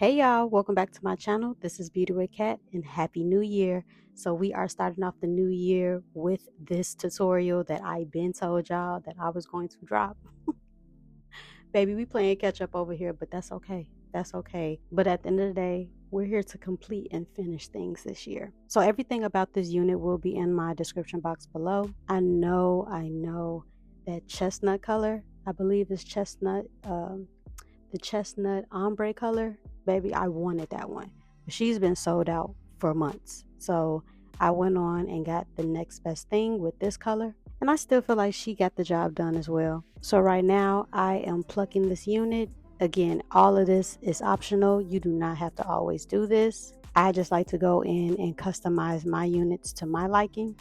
Hey y'all, welcome back to my channel. This is Beautyw.cat and Happy New Year. So we are starting off the new year with this tutorial that I been told y'all that I was going to drop. Baby, we playing catch up over here, but that's okay. That's okay. But at the end of the day, we're here to complete and finish things this year. So everything about this unit will be in my description box below. I know that chestnut color, I believe is chestnut, the chestnut ombre color, baby, I wanted that one, but she's been sold out for months. So I went on and got the next best thing with this color, and I still feel like she got the job done as well. So right now I am plucking this unit. Again, all of this is optional. You do not have to always do this. I just like to go in and customize my units to my liking.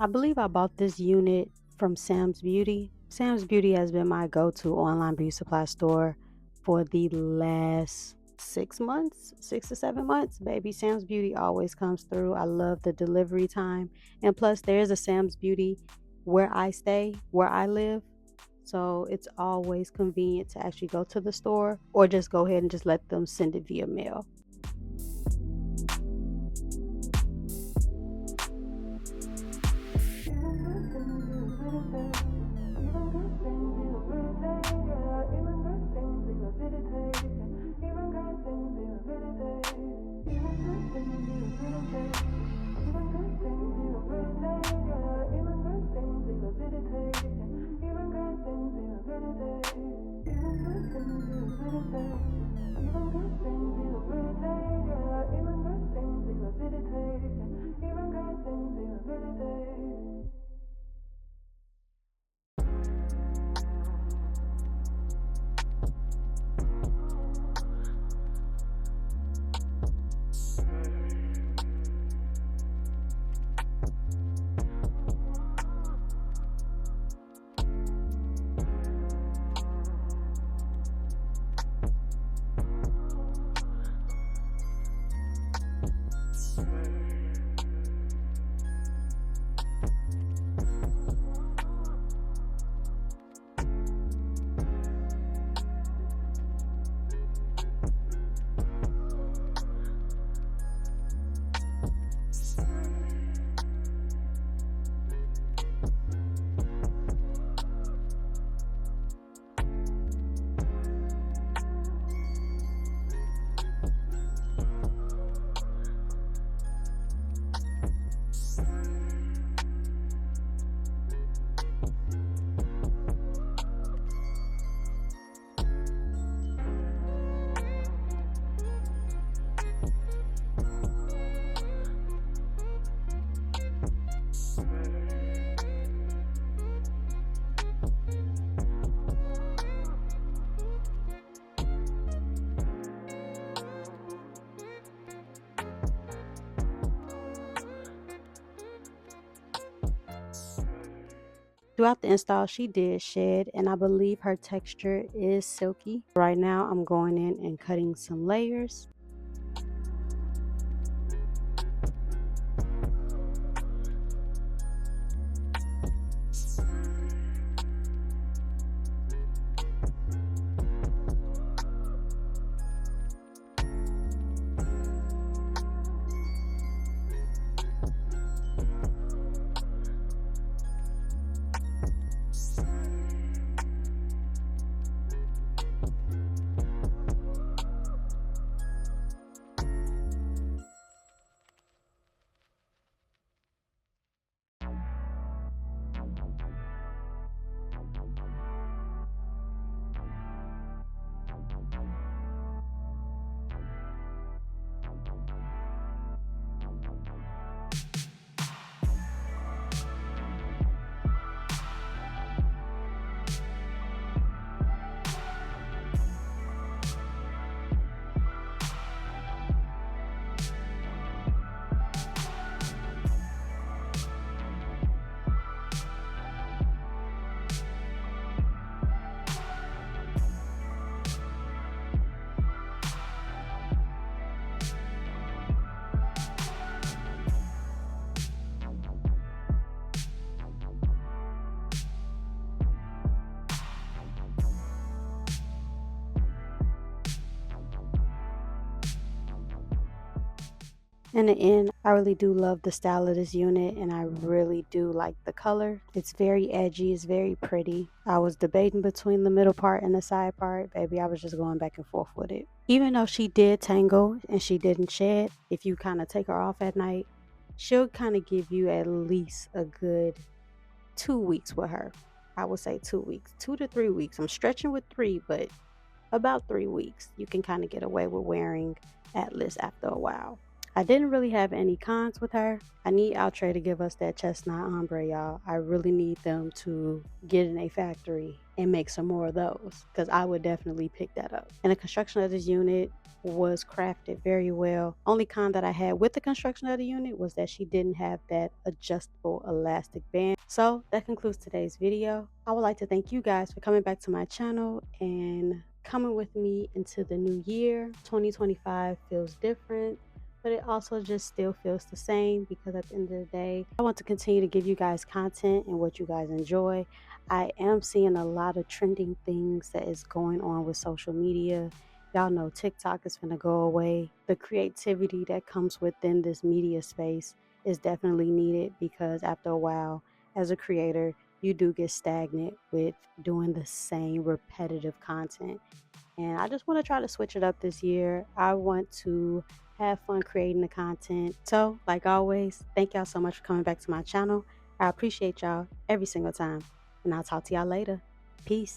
I believe I bought this unit from Sam's Beauty. Sam's Beauty has been my go-to online beauty supply store for the last 6 months, 6 to 7 months. Baby, Sam's Beauty always comes through. I love the delivery time. And plus, there's a Sam's Beauty where I stay, where I live. So it's always convenient to actually go to the store or just go ahead and just let them send it via mail. Throughout the install, she did shed, and I believe her texture is silky. Right now, I'm going in and cutting some layers. In the end, I really do love the style of this unit, and I really do like the color. It's very edgy, it's very pretty. I was debating between the middle part and the side part. Baby, I was just going back and forth with it. Even though she did tangle and she didn't shed, if you kind of take her off at night, she'll kind of give you at least a good 2 weeks with her. I would say 2 weeks, 2 to 3 weeks. I'm stretching with 3, but about 3 weeks. You can kind of get away with wearing Atlas after a while. I didn't really have any cons with her. I need Outre to give us that chestnut ombre, y'all. I really need them to get in a factory and make some more of those, because I would definitely pick that up. And the construction of this unit was crafted very well. Only con that I had with the construction of the unit was that she didn't have that adjustable elastic band. So that concludes today's video. I would like to thank you guys for coming back to my channel and coming with me into the new year. 2025 feels different, but it also just still feels the same, because at the end of the day, I want to continue to give you guys content and what you guys enjoy. I am seeing a lot of trending things that is going on with social media. Y'all know TikTok is going to go away. The creativity that comes within this media space is definitely needed, because after a while, as a creator, you do get stagnant with doing the same repetitive content. And I just want to try to switch it up this year. I want to have fun creating the content. So, like always, thank y'all so much for coming back to my channel. I appreciate y'all every single time. And I'll talk to y'all later. Peace.